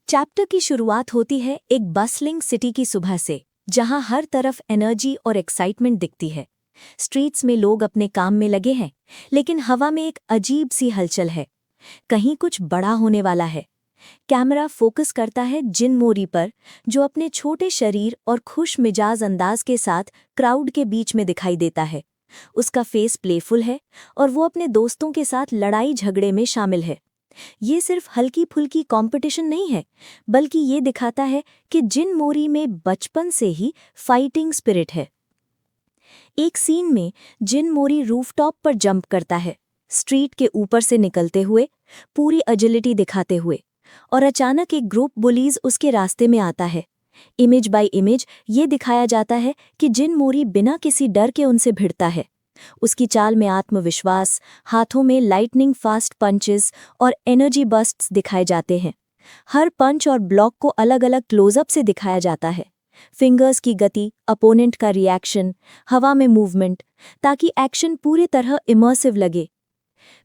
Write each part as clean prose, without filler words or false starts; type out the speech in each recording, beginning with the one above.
Chapter की शुरुआत होती है एक बसलिंग सिटी की सुबह से, जहां हर तरफ एनर्जी और एक्साइटमेंट दिखती है। स्ट्रीट्स में लोग अपने काम में लगे हैं, लेकिन हवा में एक अजीब सी हलचल है। कहीं कुछ बड़ा होने वाला है। कैमरा फोकस करता है जिन मोरी पर, जो अपने छोटे शरीर और खुश मिजाज अंदाज के साथ क्राउड के बीच में दिखाई देता है। उसका फेस प्लेफुल है और वो अपने दोस्तों के साथ लड़ाई झगड़े में शामिल है। ये सिर्फ हल्की फुल्की कंपटीशन नहीं है, बल्कि ये दिखाता है कि जिन मोरी में बचपन से ही फाइटिंग स्पिरिट है। एक सीन में जिन मोरी रूफटॉप पर जंप करता है, स्ट्रीट के ऊपर से निकलते हुए, पूरी एजिलिटी दिखाते हुए, और अचानक एक ग्रुप बुलीज उसके रास्ते में आता है। इमेज बाय इमेज ये दिखाया जाता है कि जिन मोरी बिना किसी डर के उनसे भिड़ता है। उसकी चाल में आत्मविश्वास, हाथों में लाइटनिंग फास्ट पंचेस और एनर्जी बस्ट्स दिखाए जाते हैं। हर पंच और ब्लॉक को अलग अलग क्लोजअप से दिखाया जाता है। फिंगर्स की गति, अपोनेंट का रिएक्शन, हवा में मूवमेंट, ताकि एक्शन पूरी तरह इमर्सिव लगे।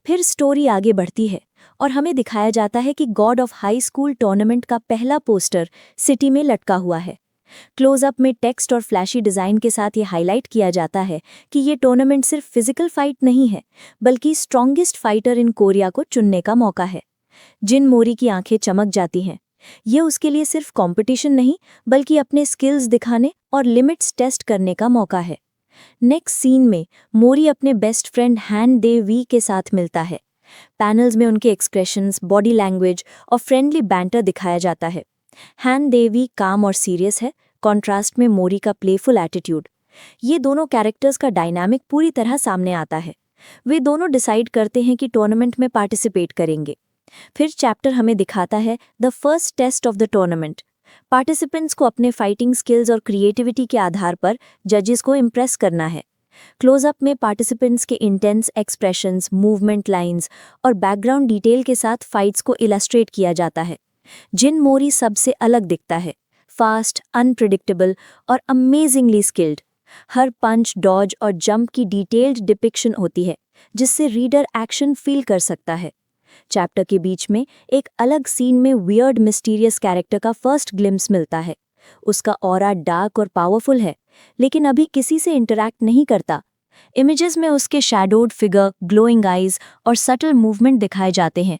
फिर स्टोरी आगे बढ़ती है और हमें दिखाया जाता है कि God of high school tournament का पहला पोस्टर सिटी में लटका हुआ है। क्लोजअप में टेक्स्ट और फ्लैशी डिज़ाइन के साथ ये हाईलाइट किया जाता है कि ये टूर्नामेंट सिर्फ फिजिकल फाइट नहीं है, बल्कि स्ट्रॉन्गेस्ट फाइटर इन कोरिया को चुनने का मौका है। जिन मोरी की आंखें चमक जाती हैं। ये उसके लिए सिर्फ कंपटीशन नहीं, बल्कि अपने स्किल्स दिखाने और लिमिट्स टेस्ट करने का मौका है। नेक्स्ट सीन में मोरी अपने best friend Han Daewi के साथ मिलता है। पैनल्स में उनके एक्सप्रेशंस, बॉडी लैंग्वेज और फ्रेंडली बैंटर दिखाया जाता है। हैन डे वी काम और सीरियस है, कॉन्ट्रास्ट में मोरी का प्लेफुल एटीट्यूड। ये दोनों कैरेक्टर्स का डायनामिक पूरी तरह सामने आता है। वे दोनों डिसाइड करते हैं कि टूर्नामेंट में पार्टिसिपेट करेंगे। फिर चैप्टर हमें दिखाता है the first test of the tournament. Participants को अपने फाइटिंग स्किल्स और क्रिएटिविटी के आधार पर जजेस को इम्प्रेस करना है। क्लोजअप में पार्टिसिपेंट्स के इंटेंस एक्सप्रेशंस, मूवमेंट लाइंस और बैकग्राउंड डिटेल के साथ फाइट्स को इलस्ट्रेट किया जाता है। जिन मोरी सबसे अलग दिखता है, फास्ट, अनप्रिडिक्टेबल और अमेजिंगली स्किल्ड। हर पंच, डॉज और जंप की डिटेल्ड डिपिक्शन होती है, जिससे रीडर एक्शन फील कर सकता है। चैप्टर के बीच में एक अलग सीन में वियर्ड मिस्टीरियस कैरेक्टर का फर्स्ट ग्लिम्स मिलता है। उसका ऑरा डार्क और पावरफुल है, लेकिन अभी किसी से इंटरैक्ट नहीं करता। इमेजेस में उसके शैडोड फिगर, ग्लोइंग आइज और सटल मूवमेंट दिखाए जाते हैं।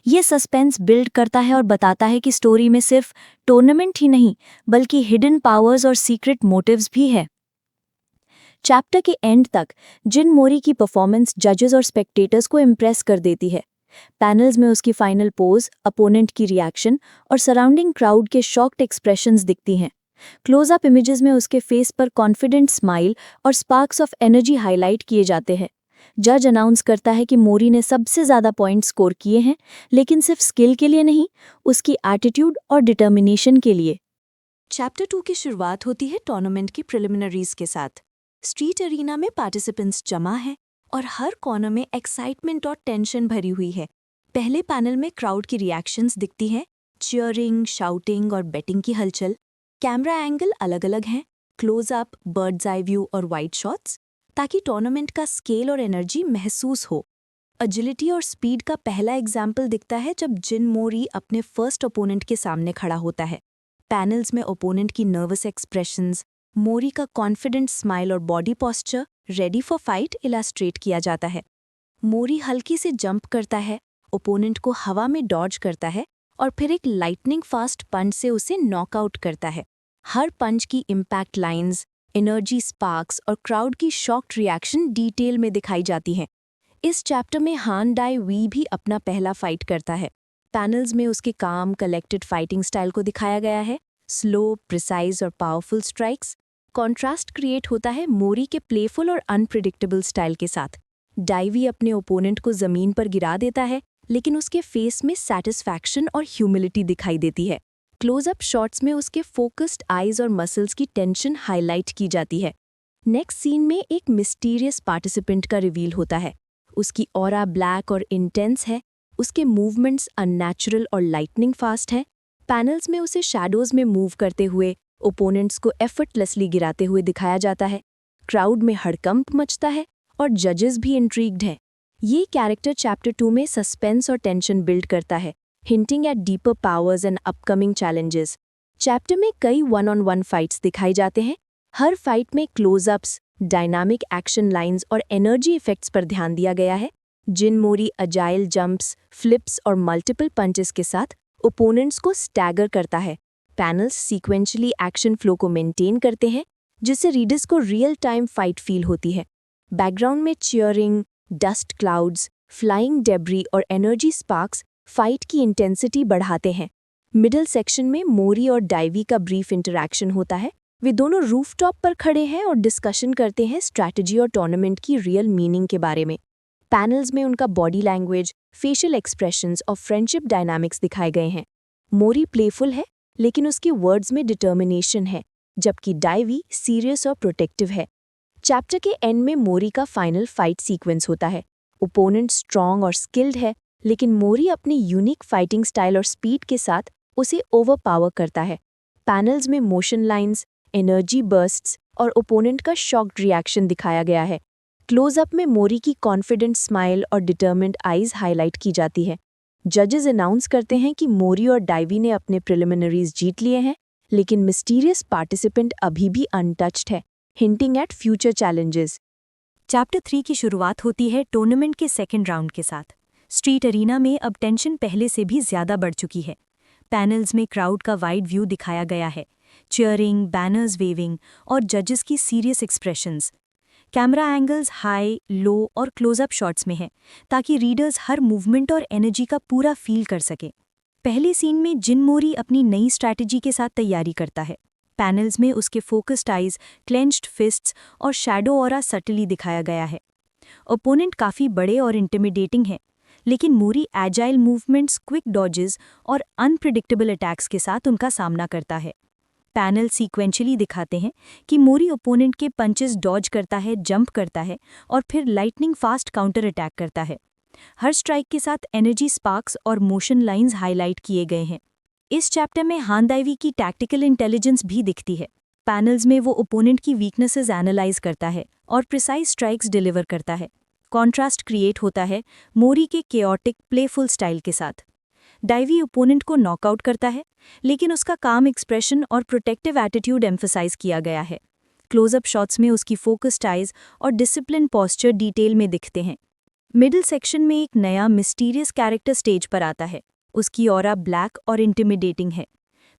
ये सस्पेंस बिल्ड करता है और बताता है कि स्टोरी में सिर्फ टूर्नामेंट ही नहीं, बल्कि हिडन पावर्स और सीक्रेट मोटिव्स भी है। चैप्टर के एंड तक जिन मोरी की परफॉर्मेंस जजेस और स्पेक्टेटर्स को इम्प्रेस कर देती है। पैनल्स में उसकी फाइनल पोज, अपोनेंट की रिएक्शन और सराउंडिंग क्राउड के शॉक्ड एक्सप्रेशंस दिखती हैं। क्लोजअप इमेजेस में उसके फेस पर कॉन्फिडेंट स्माइल और स्पार्क्स ऑफ एनर्जी हाईलाइट किए जाते हैं। जज अनाउंस करता है कि मोरी ने सबसे ज़्यादा पॉइंट स्कोर किए हैं, लेकिन सिर्फ स्किल के लिए नहीं, उसकी एटीट्यूड और डिटर्मिनेशन के लिए। चैप्टर 2 की शुरुआत होती है टूर्नामेंट की प्रिलिमिनरीज के साथ। स्ट्रीट अरीना में पार्टिसिपेंट्स जमा है और हर कॉर्नर में एक्साइटमेंट और टेंशन भरी हुई है। पहले पैनल में क्राउड की रिएक्शंस दिखती हैं, चीयरिंग, शाउटिंग और बेटिंग की हलचल। कैमरा एंगल अलग अलग हैं, क्लोजअप, बर्ड्स आई व्यू और वाइड शॉट्स, ताकि टूर्नामेंट का स्केल और एनर्जी महसूस हो। एजिलिटी और स्पीड का पहला एग्जाम्पल दिखता है जब जिन मोरी अपने फर्स्ट ओपोनेंट के सामने खड़ा होता है। पैनल्स में ओपोनेंट की नर्वस एक्सप्रेशंस, मोरी का कॉन्फिडेंट स्माइल और body posture ready for fight illustrate किया जाता है। मोरी हल्की से जंप करता है, ओपोनेंट को हवा में डॉज करता है और फिर एक लाइटनिंग फास्ट पंच से उसे नॉकआउट करता है। हर पंच की इम्पैक्ट लाइंस, एनर्जी स्पार्क्स और क्राउड की शॉक्ड रिएक्शन डिटेल में दिखाई जाती हैं। इस चैप्टर में हान डाई वी भी अपना पहला फाइट करता है। पैनल्स में उसके काम, कलेक्टेड फाइटिंग स्टाइल को दिखाया गया है। स्लो, प्रिसाइज और पावरफुल स्ट्राइक्स। कॉन्ट्रास्ट क्रिएट होता है मोरी के प्लेफुल और अनप्रिडिक्टेबल स्टाइल के साथ। डाइवी अपने ओपोनेंट को जमीन पर गिरा देता है, लेकिन उसके फेस में सैटिस्फैक्शन और ह्यूमिलिटी दिखाई देती है। क्लोजअप शॉट्स में उसके फोकस्ड आइज और मसल्स की टेंशन हाईलाइट की जाती है। नेक्स्ट सीन में एक मिस्टीरियस पार्टिसिपेंट का रिवील होता है। उसकी ऑरा ब्लैक और इंटेंस है, उसके मूवमेंट्स अननेचुरल और लाइटनिंग फास्ट है। पैनल्स में उसे शैडोज में मूव करते हुए, ओपोनेंट्स को एफर्टलेसली गिराते हुए दिखाया जाता है। क्राउड में हड़कंप मचता है और जजेस भी इंट्रीग्ड हैं। ये कैरेक्टर चैप्टर 2 में सस्पेंस और टेंशन बिल्ड करता है। hinting at deeper powers and upcoming challenges. Chapter में कई वन-ऑन-वन फाइट्स दिखाई जाते हैं। हर फाइट में क्लोजअप्स, डायनामिक एक्शन लाइंस और एनर्जी इफेक्ट्स पर ध्यान दिया गया है। जिन मोरी अजाइल जंप्स, फ्लिप्स और मल्टीपल पंचेस के साथ ओपोनेंट्स को स्टैगर करता है। पैनल्स सीक्वेंशली एक्शन फ्लो को मेंटेन करते हैं, जिससे रीडर्स को रियल टाइम फाइट फील होती है। बैकग्राउंड में cheering, dust clouds, flying debris और एनर्जी स्पार्क्स फाइट की इंटेंसिटी बढ़ाते हैं। मिडिल सेक्शन में मोरी और डाइवी का ब्रीफ इंटरैक्शन होता है। वे दोनों रूफटॉप पर खड़े हैं और डिस्कशन करते हैं स्ट्रैटेजी और टूर्नामेंट की रियल मीनिंग के बारे में। पैनल्स में उनका बॉडी लैंग्वेज, फेशियल एक्सप्रेशंस और फ्रेंडशिप डायनामिक्स दिखाए गए हैं। मोरी प्लेफुल है, लेकिन उसके वर्ड्स में डिटर्मिनेशन है, जबकि डाइवी सीरियस और प्रोटेक्टिव है। चैप्टर के एंड में मोरी का फाइनल फाइट सीक्वेंस होता है। ओपोनेंट स्ट्रॉन्ग और स्किल्ड है, लेकिन मोरी अपनी यूनिक फाइटिंग स्टाइल और स्पीड के साथ उसे ओवरपावर करता है। पैनल्स में मोशन लाइंस, एनर्जी बर्स्ट्स और ओपोनेंट का शॉक्ड रिएक्शन दिखाया गया है। क्लोजअप में मोरी की कॉन्फिडेंट स्माइल और डिटर्मिन्ड आईज हाईलाइट की जाती है। जजेस अनाउंस करते हैं कि मोरी और डाइवी ने अपने प्रिलिमिनरीज जीत लिए हैं, लेकिन मिस्टीरियस पार्टिसिपेंट अभी भी अनटच्ड है, hinting eight future challenges. Chapter 3 की शुरुआत होती है टूर्नामेंट के सेकेंड राउंड के साथ। स्ट्रीट अरीना में अब टेंशन पहले से भी ज्यादा बढ़ चुकी है। पैनल्स में क्राउड का वाइड व्यू दिखाया गया है, चीयरिंग, बैनर्स वेविंग और जजेस की serious expressions. Camera angles high, low और क्लोजअप शॉट्स में हैं, ताकि रीडर्स हर मूवमेंट और एनर्जी का पूरा फील कर सकें। पहले सीन में जिन मोरी अपनी नई स्ट्रैटेजी के साथ तैयारी करता है। पैनल्स में उसके फोकस्ड आइज, क्लेंच्ड फिस्ट्स और शैडो ऑरा सटली दिखाया गया है। ओपोनेंट काफ़ी बड़े और इंटिमिडेटिंग हैं, लेकिन मोरी एजाइल मूवमेंट्स, क्विक डॉजेस और अनप्रिडिक्टेबल अटैक्स के साथ उनका सामना करता है। पैनल सीक्वेंशली दिखाते हैं कि मोरी ओपोनेंट के पंचेस डॉज करता है, जंप करता है और फिर लाइटनिंग फास्ट काउंटर अटैक करता है। हर स्ट्राइक के साथ एनर्जी स्पार्क्स और मोशन लाइंस हाईलाइट किए गए हैं। इस चैप्टर में हान दाइवी की टैक्टिकल इंटेलिजेंस भी दिखती है। पैनल्स में वो ओपोनेंट की वीकनेसेस एनालाइज करता है और प्रिसाइज स्ट्राइक्स डिलीवर करता है। कॉन्ट्रास्ट क्रिएट होता है मोरी के केओटिक, प्लेफुल स्टाइल के साथ। डाइवी ओपोनेंट को नॉकआउट करता है, लेकिन उसका काम एक्सप्रेशन और प्रोटेक्टिव एटीट्यूड एम्फसाइज किया गया है। क्लोजअप शॉट्स में उसकी फोकस्ड आइज और डिसिप्लिन पॉस्चर डिटेल में दिखते हैं। मिडिल सेक्शन में एक नया मिस्टीरियस कैरेक्टर स्टेज पर आता है। उसकी ऑरा ब्लैक और इंटिमिडेटिंग है।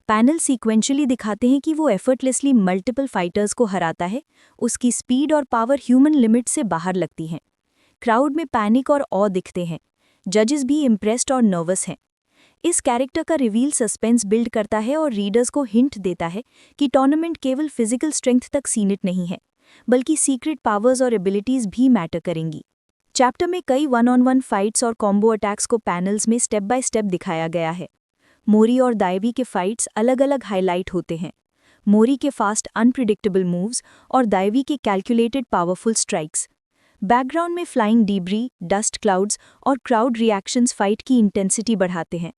पैनल सीक्वेंशली दिखाते हैं कि वो एफर्टलेसली मल्टीपल फाइटर्स को हराता है। उसकी स्पीड और पावर ह्यूमन लिमिट से बाहर लगती हैं। क्राउड में पैनिक और ऑ दिखते हैं। जजेस भी इम्प्रेस्ड और नर्वस हैं। इस कैरेक्टर का रिवील सस्पेंस बिल्ड करता है और रीडर्स को हिंट देता है कि टूर्नामेंट केवल फिजिकल स्ट्रेंथ तक सीमित नहीं है, बल्कि सीक्रेट पावर्स और एबिलिटीज भी मैटर करेंगी। चैप्टर में कई वन-ऑन-वन फाइट्स और कॉम्बो अटैक्स को पैनल्स में स्टेप बाय स्टेप दिखाया गया है। मोरी और दाइवी के फाइट्स अलग अलग हाईलाइट होते हैं। मोरी के फास्ट अनप्रिडिक्टेबल मूव्स और दाइवी के कैलकुलेटेड पावरफुल स्ट्राइक्स। बैकग्राउंड में फ्लाइंग डीब्री, डस्ट क्लाउड्स और क्राउड रिएक्शंस फाइट की इंटेंसिटी बढ़ाते हैं।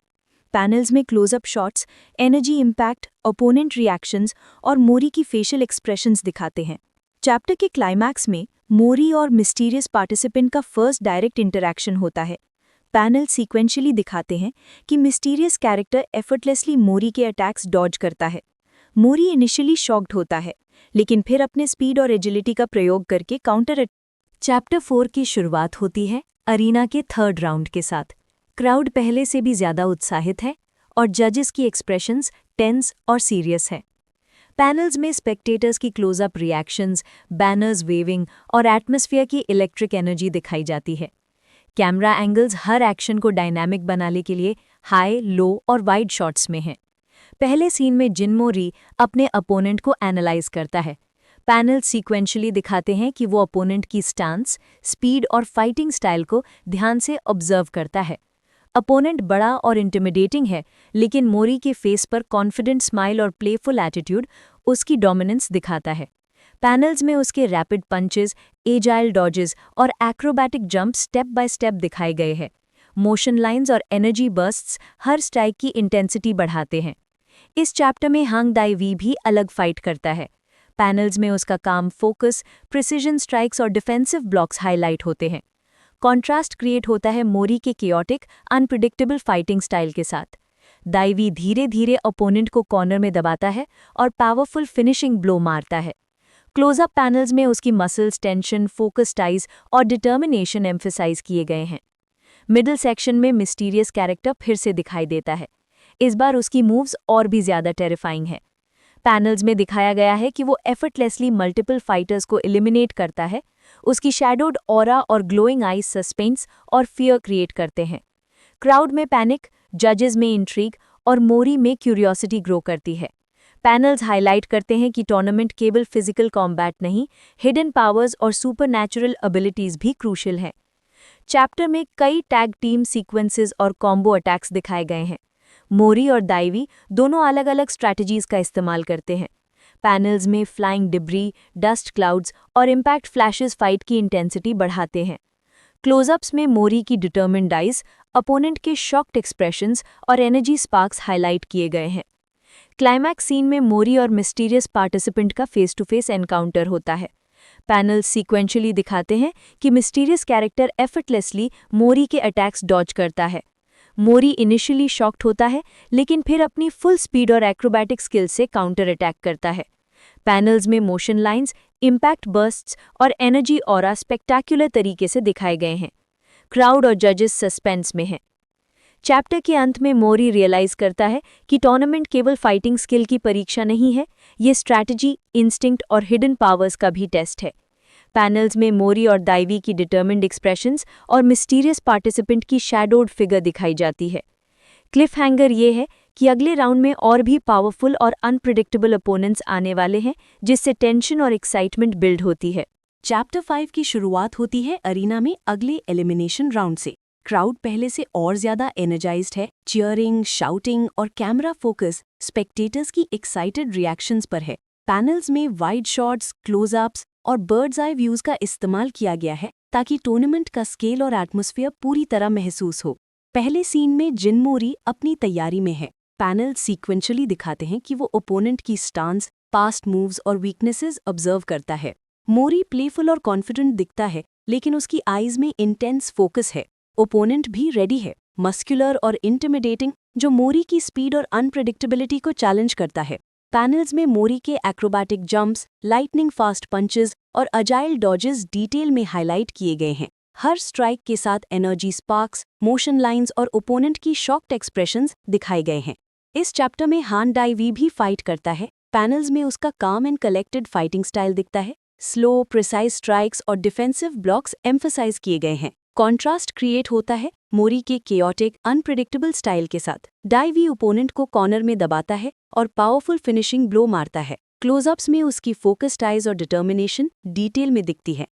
पैनल्स में closeup shots, energy impact, opponent reactions और मोरी की फेशियल एक्सप्रेशंस दिखाते हैं। चैप्टर के क्लाइमैक्स में मोरी और मिस्टीरियस पार्टिसिपेंट का फर्स्ट डायरेक्ट इंटरैक्शन होता है। पैनल सीक्वेंशली दिखाते हैं कि मिस्टीरियस कैरेक्टर एफर्टलेसली मोरी के अटैक्स डॉज करता है। मोरी इनिशियली शॉक्ड होता है, लेकिन फिर अपने स्पीड और एजिलिटी का प्रयोग करके काउंटर। चैप्टर 4 की शुरुआत होती है अरीना के थर्ड राउंड के साथ। क्राउड पहले से भी ज्यादा उत्साहित है और जजेस की एक्सप्रेशंस टेंस और सीरियस है। पैनल्स में स्पेक्टेटर्स की क्लोजअप रिएक्शंस, बैनर्स वेविंग और एटमॉस्फेयर की इलेक्ट्रिक एनर्जी दिखाई जाती है। कैमरा एंगल्स हर एक्शन को डायनामिक बनाने के लिए हाई, लो और वाइड शॉट्स में हैं। पहले सीन में जिन मोरी अपने अपोनेंट को एनालाइज करता है। पैनल सीक्वेंशली दिखाते हैं कि वो अपोनेंट की स्टांस, स्पीड और फाइटिंग स्टाइल को ध्यान से ऑब्जर्व करता है। अपोनेंट बड़ा और इंटिमिडेटिंग है, लेकिन मोरी के फेस पर कॉन्फिडेंट स्माइल और प्लेफुल एटीट्यूड उसकी डोमिनेंस दिखाता है। पैनल्स में उसके रैपिड पंचेस, एजाइल डॉजेस और acrobatic jump step by step दिखाए गए हैं। मोशन लाइंस और एनर्जी बर्स्ट्स हर स्ट्राइक की इंटेंसिटी बढ़ाते हैं। इस चैप्टर में हांग दाइवी भी अलग फाइट करता है। पैनल्स में उसका काम फोकस, प्रिसिजन स्ट्राइक्स और डिफेंसिव ब्लॉक्स हाईलाइट होते हैं। कॉन्ट्रास्ट क्रिएट होता है मोरी के केओटिक अनप्रिडिक्टेबल फाइटिंग स्टाइल के साथ। दाइवी धीरे धीरे ओपोनेंट को कॉर्नर में दबाता है और पावरफुल फिनिशिंग ब्लो मारता है। क्लोजअप पैनल्स में उसकी मसल्स, टेंशन, फोकस्ड आइज और डिटर्मिनेशन एम्फेसाइज किए गए हैं। मिडिल सेक्शन में मिस्टीरियस कैरेक्टर फिर से दिखाई देता है। इस बार उसकी मूव्स और भी ज्यादा टेरिफाइंग है। पैनल्स में दिखाया गया है कि वो एफर्टलेसली मल्टीपल फाइटर्स को एलिमिनेट करता है। उसकी शैडोड ऑरा और ग्लोइंग आइज सस्पेंस और फियर क्रिएट करते हैं। क्राउड में पैनिक, जजेस में इंट्रीग और मोरी में क्यूरियोसिटी ग्रो करती है। पैनल्स हाईलाइट करते हैं कि टूर्नामेंट केवल फिजिकल कॉम्बैट नहीं, हिडन पावर्स और सुपरनैचुरल एबिलिटीज भी क्रूशियल हैं। चैप्टर में कई टैग टीम सीक्वेंसेस और कॉम्बो अटैक्स दिखाए गए हैं। मोरी और दाइवी दोनों अलग अलग स्ट्रैटेजीज का इस्तेमाल करते हैं। पैनल्स में फ्लाइंग डिब्री, डस्ट क्लाउड्स और इम्पैक्ट फ्लैशेस फाइट की इंटेंसिटी बढ़ाते हैं। क्लोजअप्स में मोरी की डिटर्मिन्ड आइज, अपोनेंट के शॉक्ड एक्सप्रेशंस और एनर्जी स्पार्क्स हाईलाइट किए गए हैं। क्लाइमैक्स सीन में मोरी और मिस्टीरियस पार्टिसिपेंट का फेस टू फेस एनकाउंटर होता है। पैनल्स सीक्वेंशियली दिखाते हैं कि मिस्टीरियस कैरेक्टर एफर्टलेसली मोरी के अटैक्स डॉज करता है। मोरी इनिशियली शॉक्ड होता है, लेकिन फिर अपनी फुल स्पीड और एक्रोबैटिक स्किल से काउंटर अटैक करता है। पैनल्स में मोशन लाइंस, इम्पैक्ट बर्स्ट्स और एनर्जी ऑरा स्पेक्टैक्युलर तरीके से दिखाए गए हैं। क्राउड और जजेस सस्पेंस में हैं। चैप्टर के अंत में मोरी रियलाइज करता है कि टूर्नामेंट केवल फाइटिंग स्किल की परीक्षा नहीं है, ये स्ट्रैटेजी, इंस्टिंक्ट और हिडन पावर्स का भी टेस्ट है। पैनल्स में मोरी और दाइवी की डिटर्मिन्ड एक्सप्रेशंस और मिस्टीरियस पार्टिसिपेंट की शैडोड फिगर दिखाई जाती है। क्लिफ हैंगर ये है कि अगले राउंड में और भी पावरफुल और अनप्रिडिक्टेबल अपोनेंट्स आने वाले हैं, जिससे टेंशन और एक्साइटमेंट बिल्ड होती है। चैप्टर 5 की शुरुआत होती है अरीना में अगले एलिमिनेशन राउंड से। क्राउड पहले से और ज्यादा एनर्जाइज्ड है। चियरिंग, शाउटिंग और कैमरा फोकस स्पेक्टेटर्स की एक्साइटेड रिएक्शंस पर है। पैनल्स में वाइड शॉट्स, क्लोजअप्स और बर्ड्स आई व्यूज का इस्तेमाल किया गया है ताकि टूर्नामेंट का स्केल और एटमॉस्फेयर पूरी तरह महसूस हो। पहले सीन में जिन मोरी अपनी तैयारी में है। पैनल सीक्वेंशली दिखाते हैं कि वो ओपोनेंट की स्टांस, पास्ट मूव्स और वीकनेसेस ऑब्जर्व करता है। मोरी प्लेफुल और कॉन्फिडेंट दिखता है, लेकिन उसकी आईज में इंटेंस फोकस है। ओपोनेंट भी रेडी है, मस्कुलर और इंटिमिडेटिंग, जो मोरी की स्पीड और अनप्रेडिक्टेबिलिटी को चैलेंज करता है। पैनल्स में मोरी के acrobatic jumps, lightning fast punches और अजाइल डॉजेस डिटेल में हाईलाइट किए गए हैं। हर स्ट्राइक के साथ एनर्जी स्पार्क्स, मोशन लाइंस और ओपोनेंट की शॉक्ड एक्सप्रेशंस दिखाए गए हैं। इस चैप्टर में हान दाइवी भी फाइट करता है। पैनल्स में उसका काम एंड कलेक्टेड फाइटिंग स्टाइल दिखता है। स्लो, प्रिसाइज स्ट्राइक्स और डिफेंसिव ब्लॉक्स एम्फसाइज किए गए हैं। कॉन्ट्रास्ट क्रिएट होता है मोरी के केओटिक, अनप्रिडिक्टेबल स्टाइल के साथ। दाइवी ओपोनेंट को कॉर्नर में दबाता है और पावरफुल फिनिशिंग ब्लो मारता है। क्लोजअप्स में उसकी फोकस्ड आइज और डिटर्मिनेशन डिटेल में दिखती है।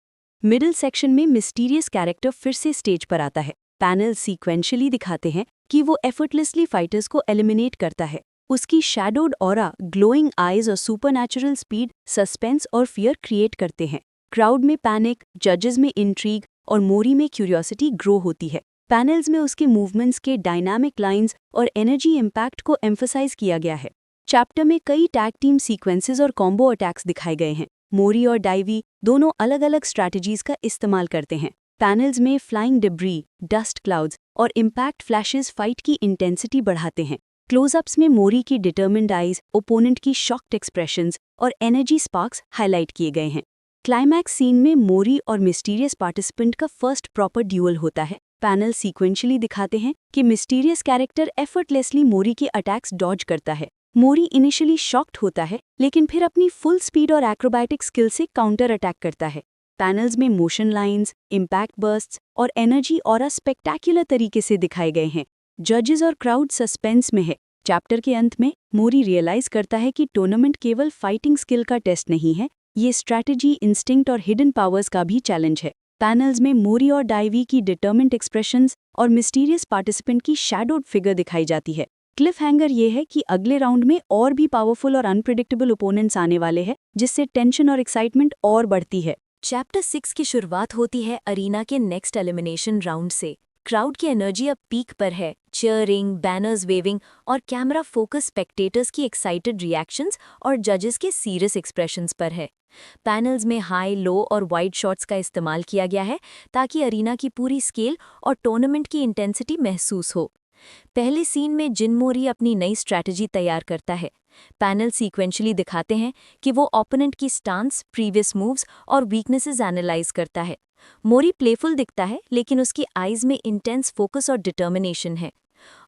मिडिल सेक्शन में मिस्टीरियस कैरेक्टर फिर से स्टेज पर आता है। पैनल सीक्वेंशियली दिखाते हैं कि वो एफर्टलेसली फाइटर्स को एलिमिनेट करता है। उसकी शैडोड ऑरा, ग्लोइंग आइज और सुपरनैचुरल स्पीड सस्पेंस और फियर क्रिएट करते हैं। क्राउड में पैनिक, जजेस में इंट्रीग और मोरी में क्यूरियोसिटी ग्रो होती है। पैनल्स में उसके मूवमेंट्स के डायनामिक लाइंस और एनर्जी इम्पैक्ट को एम्फसाइज किया गया है। चैप्टर में कई टैग टीम सीक्वेंसेस और कॉम्बो अटैक्स दिखाए गए हैं। मोरी और दाइवी दोनों अलग अलग स्ट्रैटेजीज का इस्तेमाल करते हैं। पैनल्स में फ्लाइंग डिब्री, डस्ट क्लाउड्स और इम्पैक्ट फ्लैशेस फाइट की इंटेंसिटी बढ़ाते हैं। क्लोजअप्स में मोरी की डिटर्मिन्ड आइज, ओपोनेंट की शॉक्ड एक्सप्रेशंस और एनर्जी स्पार्क्स हाईलाइट किए गए हैं। क्लाइमैक्स सीन में मोरी और मिस्टीरियस पार्टिसिपेंट का फर्स्ट प्रॉपर ड्यूअल होता है। पैनल सीक्वेंशियली दिखाते हैं कि मिस्टीरियस कैरेक्टर एफर्टलेसली मोरी के अटैक्स डॉज करता है। मोरी इनिशियली शॉक्ड होता है, लेकिन फिर अपनी फुल स्पीड और एक्रोबैटिक स्किल से काउंटर अटैक करता है। पैनल्स में मोशन लाइंस, इम्पैक्ट बर्स्ट्स और एनर्जी ऑरा स्पेक्टैक्युलर तरीके से दिखाए गए हैं। जजेस और क्राउड सस्पेंस में है। चैप्टर के अंत में मोरी रियलाइज करता है कि टूर्नामेंट केवल फाइटिंग स्किल का टेस्ट नहीं है, ये स्ट्रैटेजी, इंस्टिंक्ट और हिडन पावर्स का भी चैलेंज है। पैनल्स में मोरी और दाइवी की डिटर्मिन्ड एक्सप्रेशंस और मिस्टीरियस पार्टिसिपेंट की शैडोड फिगर दिखाई जाती है। क्लिफ हैंगर ये है कि अगले राउंड में और भी पावरफुल और अनप्रिडिक्टेबल ओपोनेंट्स आने वाले हैं, जिससे टेंशन और एक्साइटमेंट और बढ़ती है। चैप्टर 6 की शुरुआत होती है अरीना के नेक्स्ट एलिमिनेशन राउंड से। क्राउड की एनर्जी अब पीक पर है। चीयरिंग, बैनर्स वेविंग और कैमरा फोकस स्पेक्टेटर्स की एक्साइटेड रिएक्शंस और जजेस के सीरियस एक्सप्रेशंस पर है। पैनल्स में हाई, लो और वाइड शॉट्स का इस्तेमाल किया गया है ताकि अरीना की पूरी स्केल और टूर्नामेंट की इंटेंसिटी महसूस हो। पहले सीन में जिन मोरी अपनी नई स्ट्रैटेजी तैयार करता है। पैनल सीक्वेंशली दिखाते हैं कि वो ओपोनेंट की स्टांस, प्रीवियस मूव्स और वीकनेसेस एनालाइज करता है। मोरी प्लेफुल दिखता है, लेकिन उसकी आईज में इंटेंस फोकस और डिटर्मिनेशन है।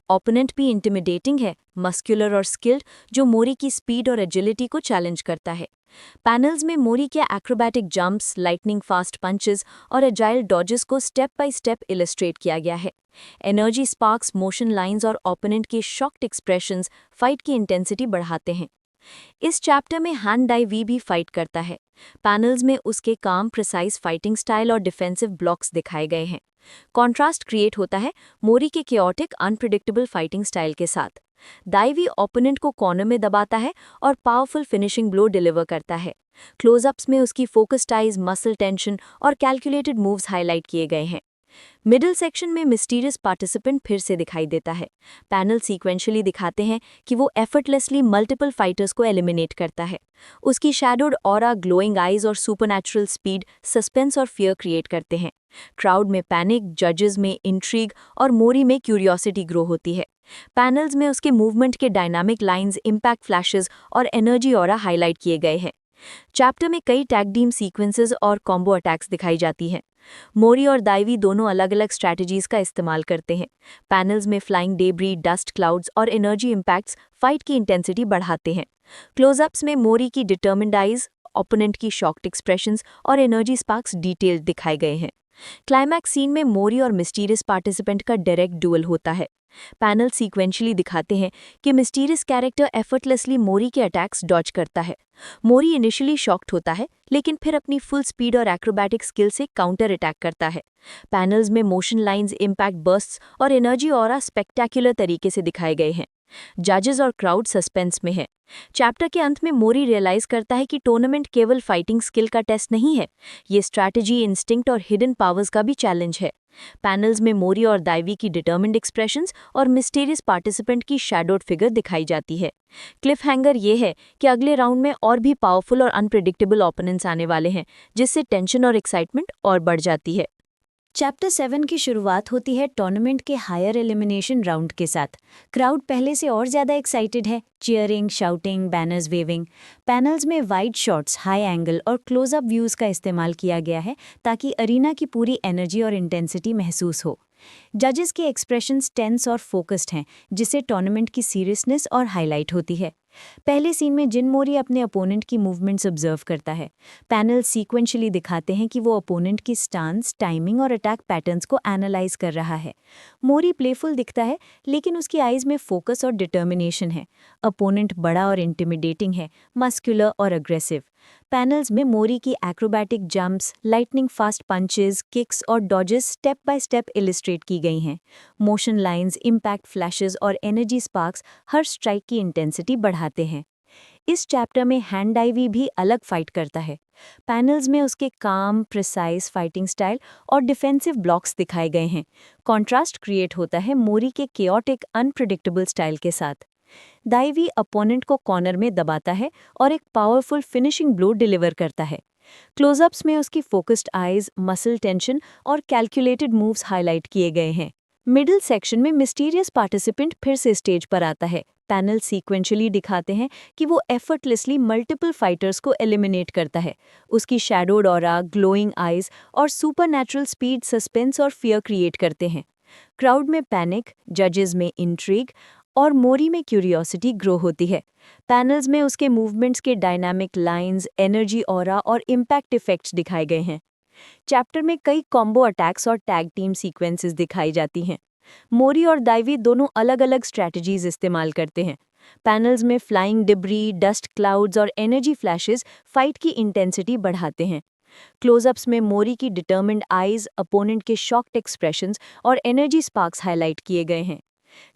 ओपोनेंट भी इंटिमिडेटिंग है, मस्कुलर और स्किल्ड, जो मोरी की स्पीड और एजिलिटी को चैलेंज करता है। पैनल्स में मोरी के acrobatic jumps, lightning fast punches और एजाइल डॉजेस को स्टेप बाय स्टेप इलस्ट्रेट किया गया है। एनर्जी स्पार्क्स, मोशन लाइंस और ओपोनेंट के शॉक्ड एक्सप्रेशंस फाइट की इंटेंसिटी बढ़ाते हैं। इस चैप्टर में हैंड डाइवी भी फाइट करता है। पैनल्स में उसके काम, प्रिसाइज फाइटिंग स्टाइल और डिफेंसिव ब्लॉक्स दिखाए गए हैं। कॉन्ट्रास्ट क्रिएट होता है मोरी के केओटिक, अनप्रिडिक्टेबल फाइटिंग स्टाइल के साथ। दाइवी ओपोनेंट को कॉर्नर में दबाता है और पावरफुल फिनिशिंग ब्लो डिलीवर करता है। क्लोजअप्स में उसकी फोकस्ड आइज, मसल टेंशन और कैलकुलेटेड मूव्स हाईलाइट किए गए हैं। मिडिल सेक्शन में मिस्टीरियस पार्टिसिपेंट फिर से दिखाई देता है। पैनल सीक्वेंशली दिखाते हैं कि वो एफर्टलेसली मल्टीपल फाइटर्स को एलिमिनेट करता है। उसकी शैडोड ऑरा, ग्लोइंग आइज और सुपरनैचुरल स्पीड सस्पेंस और फियर क्रिएट करते हैं। क्राउड में पैनिक, जजेस में इंट्रीग और मोरी में क्यूरियोसिटी ग्रो होती है। पैनल्स में उसके मूवमेंट के डायनामिक लाइंस, इम्पैक्ट फ्लैशेस और एनर्जी ऑरा हाईलाइट किए गए हैं। चैप्टर में कई टैग टीम सीक्वेंसेस और कॉम्बो अटैक्स दिखाई जाती हैं। मोरी और दाइवी दोनों अलग अलग स्ट्रैटेजीज का इस्तेमाल करते हैं। पैनल्स में फ्लाइंग डेब्री, डस्ट क्लाउड्स और एनर्जी इम्पैक्ट्स फाइट की इंटेंसिटी बढ़ाते हैं। क्लोजअप्स में मोरी की डिटर्मिन्ड आइज, ओपोनेंट की शॉक्ड एक्सप्रेशंस और एनर्जी स्पार्क्स डिटेल्ड दिखाए गए हैं। क्लाइमैक्स सीन में मोरी और मिस्टीरियस पार्टिसिपेंट का डायरेक्ट डुअल होता है। पैनल सीक्वेंशली दिखाते हैं कि मिस्टीरियस कैरेक्टर एफर्टलेसली मोरी के अटैक्स डॉज करता है। मोरी इनिशियली शॉक्ड होता है, लेकिन फिर अपनी फुल स्पीड और एक्रोबैटिक स्किल से काउंटर अटैक करता है। पैनल्स में मोशन लाइंस, इम्पैक्ट बर्स्ट्स और एनर्जी ऑरा स्पेक्टैक्युलर तरीके से दिखाए गए हैं। जजेस और क्राउड सस्पेंस में है। चैप्टर के अंत में मोरी रियलाइज करता है कि टूर्नामेंट केवल फाइटिंग स्किल का टेस्ट नहीं है, ये स्ट्रैटेजी, इंस्टिंक्ट और हिडन पावर्स का भी चैलेंज है। पैनल्स में मोरी और दाइवी की डिटर्मिन्ड एक्सप्रेशंस और मिस्टीरियस पार्टिसिपेंट की शैडोड फिगर दिखाई जाती है। क्लिफ हैंगर ये है कि अगले राउंड में और भी पावरफुल और अनप्रिडिक्टेबल ओपोनेंट्स आने वाले हैं, जिससे टेंशन और एक्साइटमेंट और बढ़ जाती है। चैप्टर 7 की शुरुआत होती है टूर्नामेंट के हायर एलिमिनेशन राउंड के साथ। क्राउड पहले से और ज़्यादा एक्साइटेड है, cheering, shouting, banners waving. Panels में वाइड शॉट्स, हाई एंगल और क्लोजअप व्यूज़ का इस्तेमाल किया गया है ताकि अरीना की पूरी एनर्जी और इंटेंसिटी महसूस हो। जजेस के एक्सप्रेशंस टेंस और फोकस्ड हैं, जिससे टूर्नामेंट की सीरियसनेस और हाईलाइट होती है। पहले सीन में जिन मोरी अपने अपोनेंट की मूवमेंट्स ऑब्जर्व करता है। पैनल सीक्वेंशली दिखाते हैं कि वो अपोनेंट की स्टांस, टाइमिंग और अटैक पैटर्न्स को एनालाइज कर रहा है। मोरी प्लेफुल दिखता है, लेकिन उसकी आइज में फोकस और डिटर्मिनेशन है। अपोनेंट बड़ा और इंटिमिडेटिंग है, मस्कुलर और अग्रेसिव। पैनल्स में मोरी की acrobatic jumps, lightning fast punches, kicks और डॉजेस स्टेप बाय स्टेप इलिस्ट्रेट की गई हैं। मोशन लाइंस, इम्पैक्ट फ्लैशेस और एनर्जी स्पार्क्स हर स्ट्राइक की इंटेंसिटी बढ़ाते हैं। इस चैप्टर में हैंड डाइवी भी अलग फाइट करता है। पैनल्स में उसके काम, प्रिसाइज फाइटिंग स्टाइल और डिफेंसिव ब्लॉक्स दिखाए गए हैं। कॉन्ट्रास्ट क्रिएट होता है मोरी के केओटिक, अनप्रिडिक्टेबल स्टाइल के साथ। दाइवी अपोनेंट को कॉर्नर में दबाता है और एक पावरफुल फिनिशिंग ब्लो डिलीवर करता है। क्लोजअप्स में उसकी फोकस्ड आइज, मसल टेंशन और कैलकुलेटेड मूव्स हाईलाइट किए गए हैं। मिडिल सेक्शन में मिस्टीरियस पार्टिसिपेंट फिर से स्टेज पर आता है। पैनल सीक्वेंशली दिखाते हैं कि वो एफर्टलेसली मल्टीपल फाइटर्स को एलिमिनेट करता है। उसकी शैडोड ऑरा, ग्लोइंग आइज और सुपरनैचुरल स्पीड सस्पेंस और फियर क्रिएट करते हैं। क्राउड में पैनिक, जजेस में इंट्रीग और मोरी में क्यूरियोसिटी ग्रो होती है। पैनल्स में उसके मूवमेंट्स के डायनामिक लाइंस, एनर्जी ऑरा और इम्पैक्ट इफेक्ट्स दिखाए गए हैं। चैप्टर में कई कॉम्बो अटैक्स और टैग टीम सीक्वेंसेस दिखाई जाती हैं। मोरी और दाइवी दोनों अलग अलग स्ट्रैटेजीज इस्तेमाल करते हैं। पैनल्स में फ्लाइंग डिब्री, डस्ट क्लाउड्स और एनर्जी फ्लैशेस फाइट की इंटेंसिटी बढ़ाते हैं। क्लोजअप्स में मोरी की डिटर्मिन्ड आइज, अपोनेंट के शॉक्ड एक्सप्रेशंस और एनर्जी स्पार्क्स हाईलाइट किए गए हैं।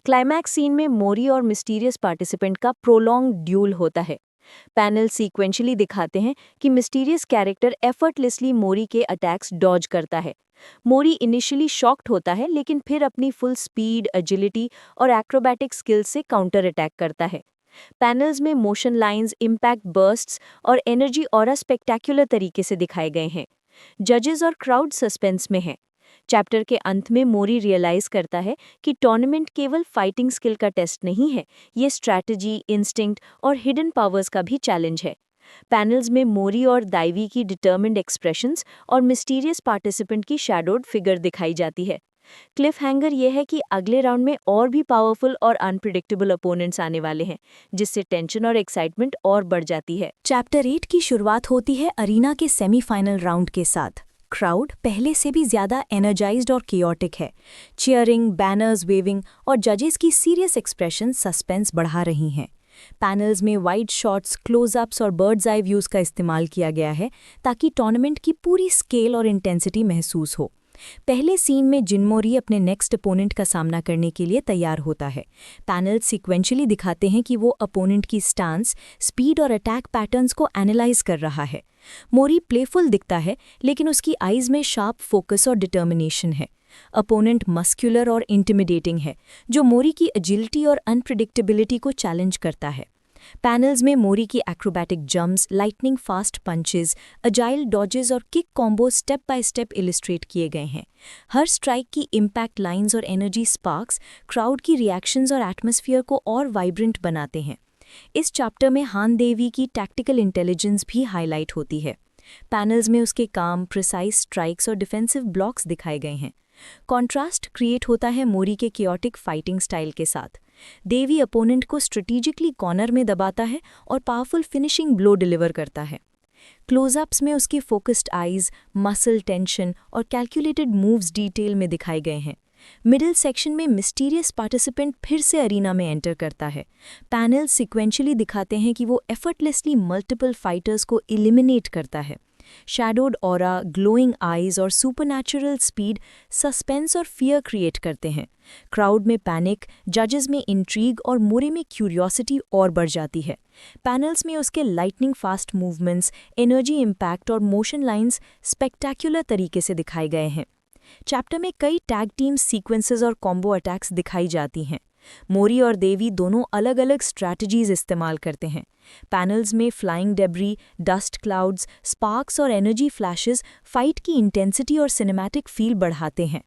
क्लाइमैक्स सीन में मोरी और मिस्टीरियस पार्टिसिपेंट का प्रोलॉन्ग ड्यूल होता है। पैनल सीक्वेंशली दिखाते हैं कि मिस्टीरियस कैरेक्टर एफर्टलेसली मोरी के अटैक्स डॉज करता है। मोरी इनिशियली शॉक्ड होता है, लेकिन फिर अपनी फुल स्पीड, एजिलिटी और एक्रोबैटिक स्किल्स से काउंटर अटैक करता है। पैनल्स में मोशन लाइंस, इम्पैक्ट बर्स्ट्स और एनर्जी ऑरा स्पेक्टेक्युलर तरीके से दिखाए गए हैं। जजेस और क्राउड सस्पेंस में है। चैप्टर के अंत में मोरी रियलाइज करता है कि टूर्नामेंट केवल फाइटिंग स्किल का टेस्ट नहीं है, ये स्ट्रैटेजी, इंस्टिंक्ट और हिडन पावर्स का भी चैलेंज है। पैनल्स में मोरी और दाइवी की डिटर्मिन्ड एक्सप्रेशंस और मिस्टीरियस पार्टिसिपेंट की शैडोड फिगर दिखाई जाती है। क्लिफ हैंगर ये है कि अगले राउंड में और भी पावरफुल और अनप्रिडिक्टेबल अपोनेंट्स आने वाले हैं, जिससे टेंशन और एक्साइटमेंट और बढ़ जाती है। चैप्टर 8 की शुरुआत होती है अरीना के सेमीफाइनल राउंड के साथ। क्राउड पहले से भी ज्यादा एनर्जाइज्ड और कियोटिक है। चीयरिंग, बैनर्स वेविंग और जजेस की सीरियस एक्सप्रेशन सस्पेंस बढ़ा रही हैं। पैनल्स में वाइड शॉट्स, क्लोजअप्स और बर्ड्स आई व्यूज का इस्तेमाल किया गया है ताकि टूर्नामेंट की पूरी स्केल और इंटेंसिटी महसूस हो। पहले सीन में जिनमोरी अपने नेक्स्ट अपोनेंट का सामना करने के लिए तैयार होता है। पैनल सीक्वेंशली दिखाते हैं कि वो अपोनेंट की स्टांस, स्पीड और अटैक पैटर्न्स को एनालाइज कर रहा है। मोरी प्लेफुल दिखता है, लेकिन उसकी आईज में शार्प फोकस और डिटर्मिनेशन है। अपोनेंट मस्क्यूलर और इंटिमिडेटिंग है, जो मोरी की एजिलिटी और अनप्रिडिक्टेबिलिटी को चैलेंज करता है। पैनल्स में मोरी की acrobatic jumps, lightning fast punches, agile dodges और kick combo step by step illustrate किए गए हैं। हर स्ट्राइक की इम्पैक्ट लाइंस और एनर्जी स्पार्क्स क्राउड की रिएक्शंस और एटमॉस्फेयर को और वाइब्रेंट बनाते हैं। इस चैप्टर में हान देवी की टैक्टिकल इंटेलिजेंस भी हाईलाइट होती है। पैनल्स में उसके काम, प्रिसाइज स्ट्राइक्स और डिफेंसिव ब्लॉक्स दिखाए गए हैं। कॉन्ट्रास्ट क्रिएट होता है मोरी के कियोटिक फाइटिंग स्टाइल के साथ। देवी अपोनेंट को स्ट्रेटेजिकली कॉर्नर में दबाता है और पावरफुल फिनिशिंग ब्लो डिलीवर करता है। क्लोजअप्स में उसकी फोकस्ड आईज, मसल टेंशन और कैलकुलेटेड मूव्स डिटेल में दिखाए गए हैं। मिडिल सेक्शन में मिस्टीरियस पार्टिसिपेंट फिर से अरीना में एंटर करता है। पैनल सिक्वेंशली दिखाते हैं कि वो एफर्टलेसली मल्टीपल फाइटर्स को एलिमिनेट करता है। शैडोड ऑरा, ग्लोइंग आईज और सुपरनैचुरल स्पीड सस्पेंस और फियर क्रिएट करते हैं। क्राउड में पैनिक, जजेस में इंट्रीग और मोरे में क्यूरियोसिटी और बढ़ जाती है। पैनल्स में उसके lightning fast movements, energy impact और मोशन लाइंस स्पेक्टेक्युलर तरीके से दिखाए गए हैं। चैप्टर में कई टैग टीम सीक्वेंसेस और कॉम्बो अटैक्स दिखाई जाती हैं। मोरी और देवी दोनों अलग अलग स्ट्रैटेजीज इस्तेमाल करते हैं। पैनल्स में flying debris, dust clouds, sparks और एनर्जी फ्लैशेस फाइट की इंटेंसिटी और सिनेमैटिक फील बढ़ाते हैं।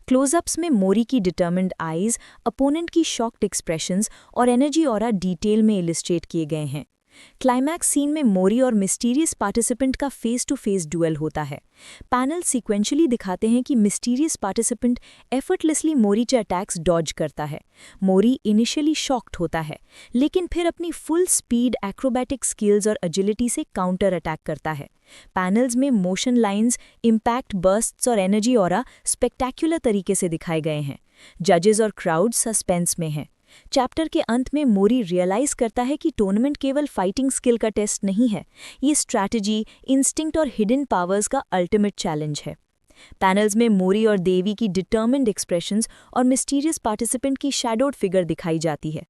क्लोजअप्स में मोरी की डिटर्मिन्ड आईज, अपोनेंट की शॉक्ड एक्सप्रेशंस और एनर्जी ऑरा डिटेल में इलिस्ट्रेट किए गए हैं। क्लाइमैक्स सीन में मोरी और मिस्टीरियस पार्टिसिपेंट का फेस टू फेस डुएल होता है। पैनल सीक्वेंशली दिखाते हैं कि मिस्टीरियस पार्टिसिपेंट एफर्टलेसली मोरी के अटैक्स डॉज करता है। मोरी इनिशियली शॉक्ड होता है, लेकिन फिर अपनी फुल स्पीड, एक्रोबैटिक स्किल्स और एजिलिटी से काउंटर अटैक करता है। पैनल्स में मोशन लाइंस, इम्पैक्ट बर्स्ट्स और एनर्जी ऑरा स्पेक्टेक्युलर तरीके से दिखाए गए हैं। जजेस और क्राउड सस्पेंस में हैं। चैप्टर के अंत में मोरी रियलाइज करता है कि टूर्नामेंट केवल फाइटिंग स्किल का टेस्ट नहीं है, ये स्ट्रैटेजी, इंस्टिंक्ट और हिडन पावर्स का अल्टीमेट चैलेंज है। पैनल्स में मोरी और देवी की डिटर्मिन्ड एक्सप्रेशंस और मिस्टीरियस पार्टिसिपेंट की शैडोड फिगर दिखाई जाती है।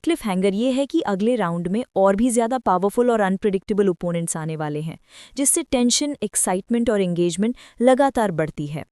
क्लिफ हैंगर ये है कि अगले राउंड में और भी ज्यादा पावरफुल और अनप्रिडिक्टेबल ओपोनेंट्स आने वाले हैं, जिससे टेंशन, एक्साइटमेंट और एंगेजमेंट लगातार बढ़ती है।